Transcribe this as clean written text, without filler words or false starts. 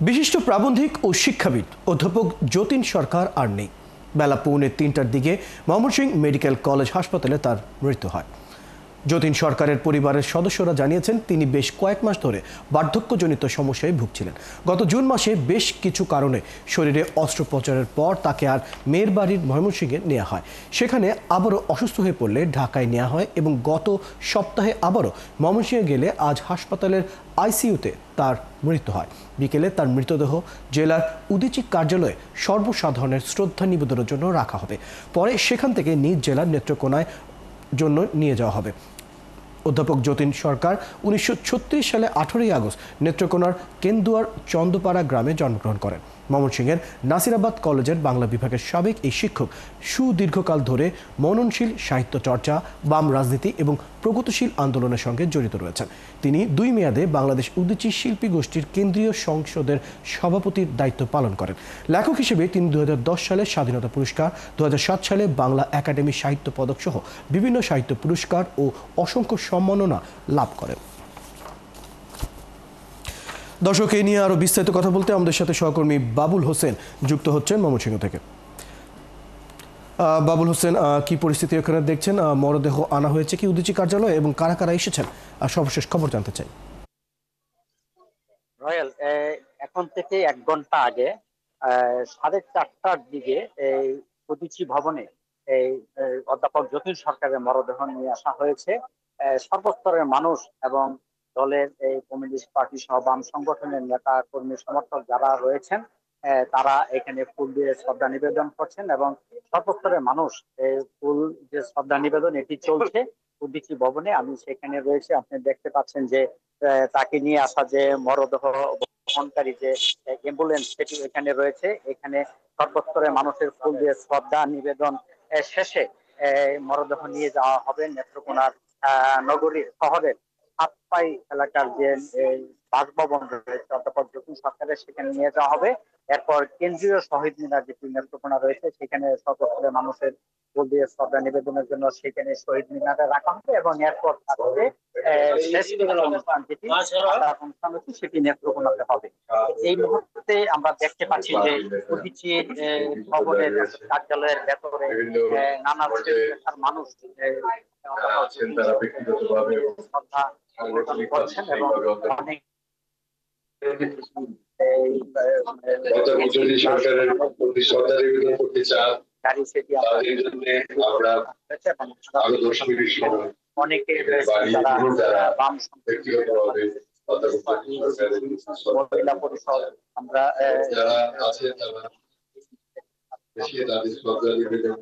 বিশিষ্ট প্রাবন্ধিক ও শিক্ষাবিদ অধ্যাপক যতীন সরকার আর নেই। বেলা 2:45টার দিকে ময়মনসিংহ মেডিকেল কলেজ হাসপাতালে তার মৃত্যু হয়। যতীন সরকারের পরিবারের সদস্যরা জানিয়েছেন তিনি বেশ কয়েক মাস ধরে বার্ধক্যজনিত সমস্যায় ভুগছিলেন। গত জুন মাসে বেশ কিছু কারণে শরীরে অস্ত্রোপচারের পর তাকে আর মেয়ের বাড়ির ময়মনসিংহে নেওয়া হয়। সেখানে আবারও অসুস্থ হয়ে পড়লে ঢাকায় নেওয়া হয় এবং গত সপ্তাহে আবারও ময়মনসিংহে গেলে আজ হাসপাতালের আইসিইউতে তার মৃত্যু হয়। বিকেলে তার মৃতদেহ জেলার উদীচী কার্যালয়ে সর্বসাধারণের শ্রদ্ধা নিবেদনের জন্য রাখা হবে। পরে সেখান থেকে নিজ জেলার নেত্রকোনায় জন্য নিয়ে যাওয়া হবে। অধ্যাপক যতীন সরকার 1936 সালে 18ই আগস্ট নেত্রকোনার কেন্দুয়ার চন্দপাড়া গ্রামে জন্মগ্রহণ করেন। ময়মনসিংহের নাসিরাবাদ কলেজের বাংলা বিভাগের সাবেক এই শিক্ষক সুদীর্ঘকাল ধরে মননশীল সাহিত্য চর্চা, বাম রাজনীতি এবং প্রগতিশীল আন্দোলনের সঙ্গে জড়িত রয়েছেন। তিনি 2 মেয়াদে বাংলাদেশ উদীচী শিল্পী গোষ্ঠীর কেন্দ্রীয় সংসদের সভাপতির দায়িত্ব পালন করেন। লেখক হিসেবে তিনি 2010 সালে স্বাধীনতা পুরস্কার, 2007 সালে বাংলা একাডেমি সাহিত্য পদক সহ বিভিন্ন সাহিত্য পুরস্কার ও অসংখ্য সম্মাননা লাভ করেন। দর্শক, এই নিয়ে আরো বিস্তারিত কথা বলতে আমাদের সাথে সহকর্মী বাবুল হোসেন যুক্ত হচ্ছেন ময়মনসিংহ থেকে। বাবুল হোসেন, কি পরিস্থিতি ওখানে দেখছেন? মরদেহ আনা হয়েছে কি উদীচী কার্যালয়ে এবং কারা কারা এসেছেন? সর্বশেষ খবর জানতে চাই। রয়্যাল এখন থেকে 1 ঘন্টা আগে 4:30টার দিকে এই উদীচী ভবনে এই অধ্যাপক যতীন সরকারের মরদেহ নিয়ে আসা হয়েছে। সর্বস্তরের মানুষ এবং দলের এই কমিউনিস্ট পার্টি সহ বাম সংগঠনের নেতা কর্মী সমর্থক যারা রয়েছেন তারা এখানে ফুল দিয়ে শ্রদ্ধা নিবেদন করছেন এবং সর্বস্তরের মানুষ এই ফুল যে শ্রদ্ধা নিবেদন এটি চলছে উদীচী ভবনে। আমি সেখানে রয়েছে, আপনি দেখতে পাচ্ছেন যে তাকে নিয়ে আসা যে মরদেহ বহনকারী যে অ্যাম্বুলেন্স সেটি এখানে রয়েছে। এখানে সর্বস্তরের মানুষের ফুল দিয়ে শ্রদ্ধা নিবেদন শেষে মরদেহ নিয়ে যাওয়া হবে নেত্রকোনার নগরীর শহরের সাতপাই এলাকার যে বাসভবন রয়েছে অধ্যাপক যতীন সরকারের, সেখানে নিয়ে যাওয়া হবে। এরপর কেন্দ্রীয় শহীদ মিনার যেটি নেত্রকোনা রয়েছে সেখানে সর্বস্তরের মানুষের ফুল দিয়ে শ্রদ্ধা নিবেদনের জন্য সেখানে শহীদ মিনারে রাখা হবে এবং এরপর তারপরে শেষ অনুষ্ঠান যেটি অনুষ্ঠান হচ্ছে সেটি নেত্রকোনাতে হবে। এই মুহূর্তে আমরা দেখতে পাচ্ছি যে উদীচী ভবনের কার্যালয়ের ভেতরে নানা পেশার মানুষ শ্রদ্ধা করছেন এবং অনেক সরকারের প্রতি শ্রদ্ধা নিবেদন করতে চান। অনেকে মহিলা পরিষদ আমরা যারা আছে তারা শ্রদ্ধা নিবেদন